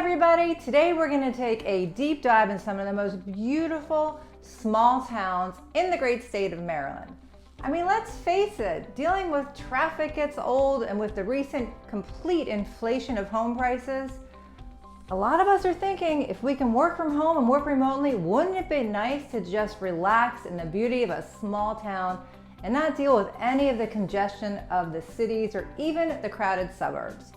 everybody, today we're going to take a deep dive in some of the most beautiful small towns in the great state of Maryland. I mean, let's face it, dealing with traffic gets old, and with the recent complete inflation of home prices, a lot of us are thinking if we can work from home and work remotely, wouldn't it be nice to just relax in the beauty of a small town and not deal with any of the congestion of the cities or even the crowded suburbs?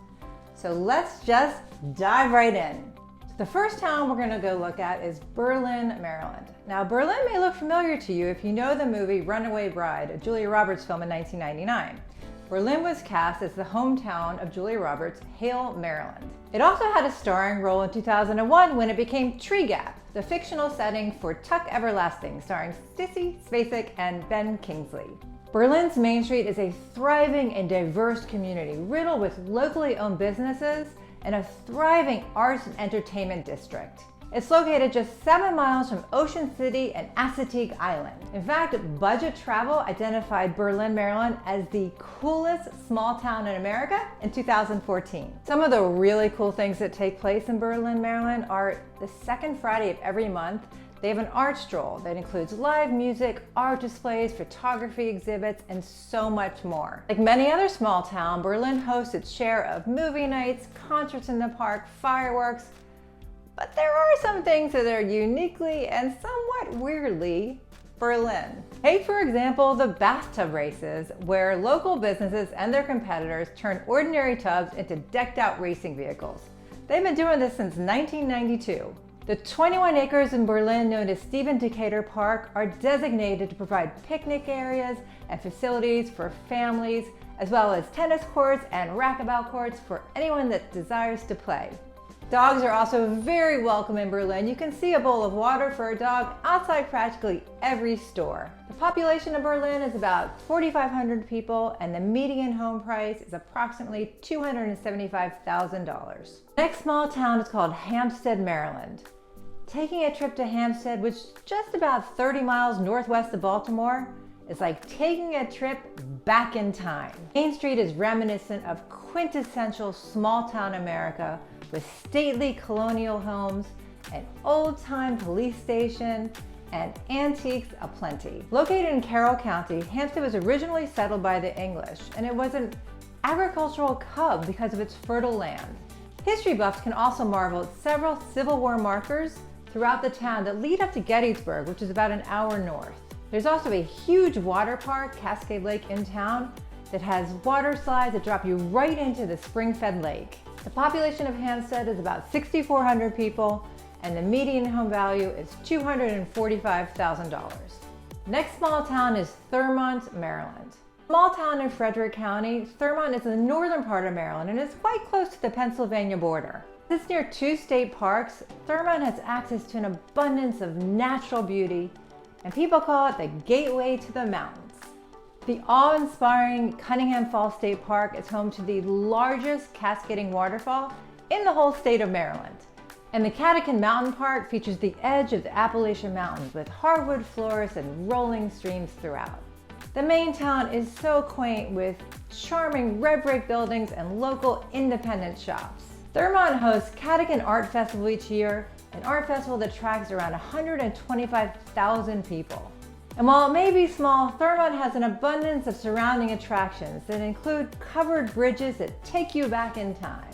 So let's just dive right in. The first town we're going to go look at is Berlin, Maryland. Now, Berlin may look familiar to you if you know the movie Runaway Bride, a Julia Roberts film in 1999. Berlin was cast as the hometown of Julia Roberts' Hale, Maryland. It also had a starring role in 2001 when it became Tree Gap, the fictional setting for Tuck Everlasting, starring Sissy Spacek and Ben Kingsley. Berlin's Main Street is a thriving and diverse community riddled with locally owned businesses and a thriving arts and entertainment district. It's located just 7 miles from Ocean City and Assateague Island. In fact, Budget Travel identified Berlin, Maryland as the coolest small town in America in 2014. Some of the really cool things that take place in Berlin, Maryland are the second Friday of every month. They have an art stroll that includes live music, art displays, photography exhibits, and so much more. Like many other small towns, Berlin hosts its share of movie nights, concerts in the park, fireworks, but there are some things that are uniquely and somewhat weirdly Berlin. Take, for example, the bathtub races, where local businesses and their competitors turn ordinary tubs into decked out racing vehicles. They've been doing this since 1992. The 21 acres in Berlin known as Stephen Decatur Park are designated to provide picnic areas and facilities for families, as well as tennis courts and racquetball courts for anyone that desires to play. Dogs are also very welcome in Berlin. You can see a bowl of water for a dog outside practically every store. The population of Berlin is about 4,500 people, and the median home price is approximately $275,000. Next small town is called Hampstead, Maryland. Taking a trip to Hampstead, which is just about 30 miles northwest of Baltimore, is like taking a trip back in time. Main Street is reminiscent of quintessential small town America, with stately colonial homes, an old-time police station, and antiques aplenty. Located in Carroll County, Hampstead was originally settled by the English, and it was an agricultural hub because of its fertile land. History buffs can also marvel at several Civil War markers throughout the town that lead up to Gettysburg, which is about an hour north. There's also a huge water park, Cascade Lake, in town that has water slides that drop you right into the spring-fed lake. The population of Hampstead is about 6,400 people, and the median home value is $245,000. Next small town is Thurmont, Maryland. Small town in Frederick County, Thurmont is in the northern part of Maryland and is quite close to the Pennsylvania border. It's near 2 state parks. Thurmont has access to an abundance of natural beauty, and people call it the gateway to the mountains. The awe-inspiring Cunningham Falls State Park is home to the largest cascading waterfall in the whole state of Maryland. And the Catoctin Mountain Park features the edge of the Appalachian Mountains with hardwood floors and rolling streams throughout. The main town is so quaint, with charming red brick buildings and local independent shops. Thurmont hosts Catoctin Art Festival each year, an art festival that attracts around 125,000 people. And while it may be small, Thurmont has an abundance of surrounding attractions that include covered bridges that take you back in time.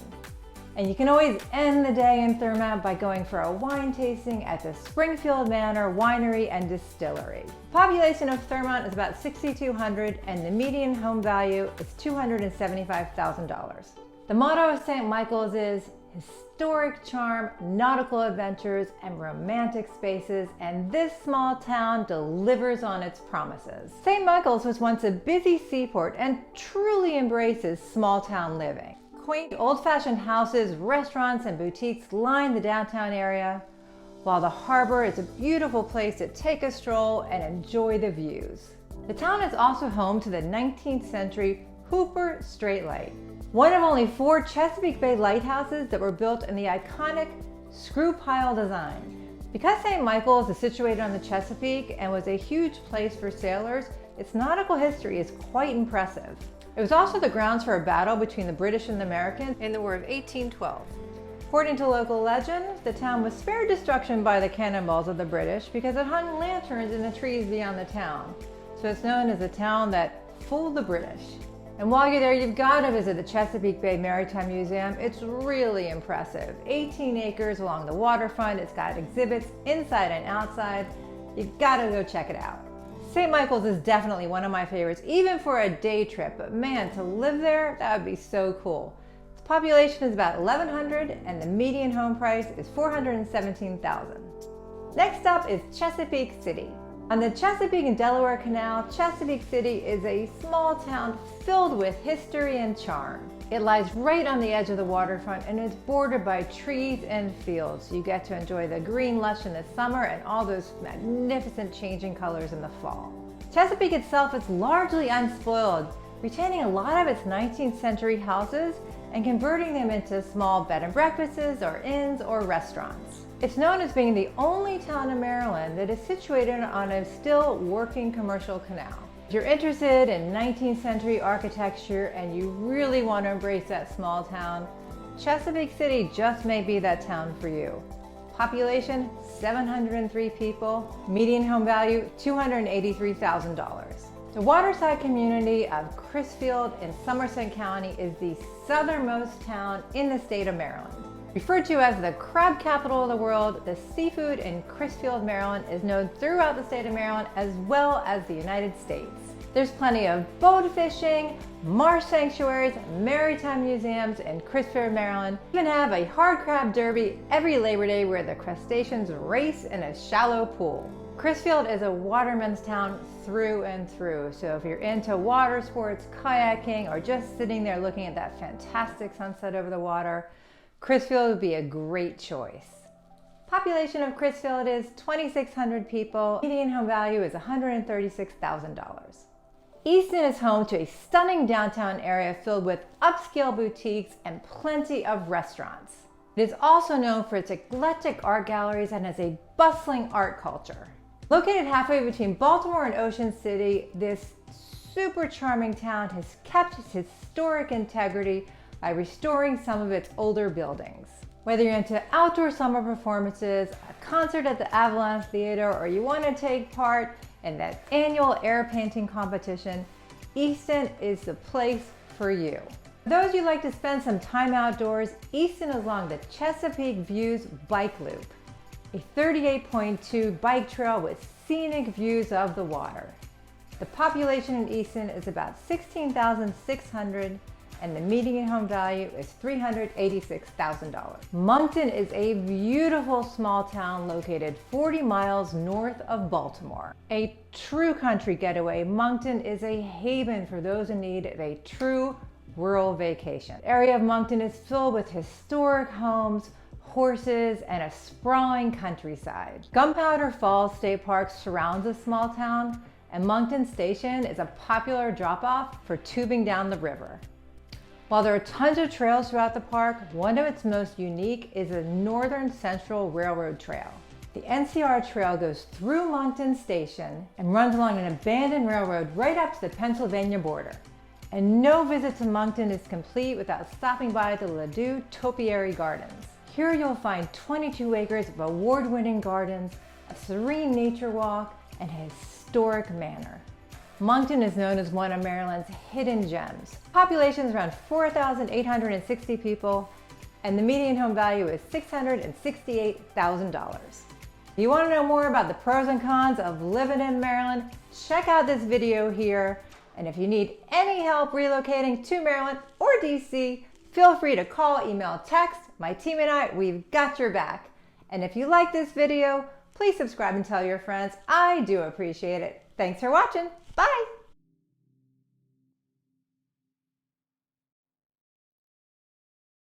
And you can always end the day in Thurmont by going for a wine tasting at the Springfield Manor Winery and Distillery. The population of Thurmont is about 6,200, and the median home value is $275,000. The motto of St. Michael's is historic charm, nautical adventures, and romantic spaces, and this small town delivers on its promises. St. Michael's was once a busy seaport and truly embraces small town living. Quaint old-fashioned houses, restaurants, and boutiques line the downtown area, while the harbor is a beautiful place to take a stroll and enjoy the views. The town is also home to the 19th century Hooper Straight Light, one of only 4 Chesapeake Bay lighthouses that were built in the iconic screw pile design. Because St. Michael's is situated on the Chesapeake and was a huge place for sailors, its nautical history is quite impressive. It was also the grounds for a battle between the British and the Americans in the War of 1812. According to local legend, the town was spared destruction by the cannonballs of the British because it hung lanterns in the trees beyond the town. So it's known as the town that fooled the British. And while you're there, you've got to visit the Chesapeake Bay Maritime Museum. It's really impressive. 18 acres along the waterfront. It's got exhibits inside and outside. You've got to go check it out. St. Michael's is definitely one of my favorites, even for a day trip. But man, to live there, that would be so cool. Its population is about 1,100 and the median home price is $417,000. Next up is Chesapeake City. On the Chesapeake and Delaware Canal, Chesapeake City is a small town filled with history and charm. It lies right on the edge of the waterfront and is bordered by trees and fields. You get to enjoy the green lush in the summer and all those magnificent changing colors in the fall. Chesapeake itself is largely unspoiled, retaining a lot of its 19th century houses and converting them into small bed and breakfasts or inns or restaurants. It's known as being the only town in Maryland that is situated on a still working commercial canal. If you're interested in 19th century architecture and you really want to embrace that small town, Chesapeake City just may be that town for you. Population, 703 people. Median home value, $283,000. The waterside community of Crisfield in Somerset County is the southernmost town in the state of Maryland. Referred to as the crab capital of the world, the seafood in Crisfield, Maryland is known throughout the state of Maryland as well as the United States. There's plenty of boat fishing, marsh sanctuaries, maritime museums in Crisfield, Maryland. We even have a hard crab derby every Labor Day where the crustaceans race in a shallow pool. Crisfield is a waterman's town through and through, so if you're into water sports, kayaking, or just sitting there looking at that fantastic sunset over the water, Crisfield would be a great choice. Population of Crisfield is 2,600 people. Median home value is $136,000. Easton is home to a stunning downtown area filled with upscale boutiques and plenty of restaurants. It is also known for its eclectic art galleries and has a bustling art culture. Located halfway between Baltimore and Ocean City, this super charming town has kept its historic integrity by restoring some of its older buildings. Whether you're into outdoor summer performances, a concert at the Avalon Theater, or you want to take part in that annual air painting competition, Easton is the place for you. For those who'd like to spend some time outdoors, Easton is along the Chesapeake Views Bike Loop, a 38.2 bike trail with scenic views of the water. The population in Easton is about 16,600 and the median home value is $386,000. Moncton is a beautiful small town located 40 miles north of Baltimore. A true country getaway, Moncton is a haven for those in need of a true rural vacation. The area of Moncton is filled with historic homes, horses, and a sprawling countryside. Gunpowder Falls State Park surrounds the small town, and Moncton Station is a popular drop-off for tubing down the river. While there are tons of trails throughout the park, one of its most unique is the Northern Central Railroad Trail. The NCR Trail goes through Moncton Station and runs along an abandoned railroad right up to the Pennsylvania border. And no visit to Moncton is complete without stopping by the Ladue Topiary Gardens. Here you'll find 22 acres of award-winning gardens, a serene nature walk, and a historic manor. Moncton is known as one of Maryland's hidden gems. Population is around 4,860 people, and the median home value is $668,000. If you want to know more about the pros and cons of living in Maryland, check out this video here. And if you need any help relocating to Maryland or DC, feel free to call, email, text. My team and I, we've got your back. And if you like this video, please subscribe and tell your friends. I do appreciate it. Thanks for watching. Bye.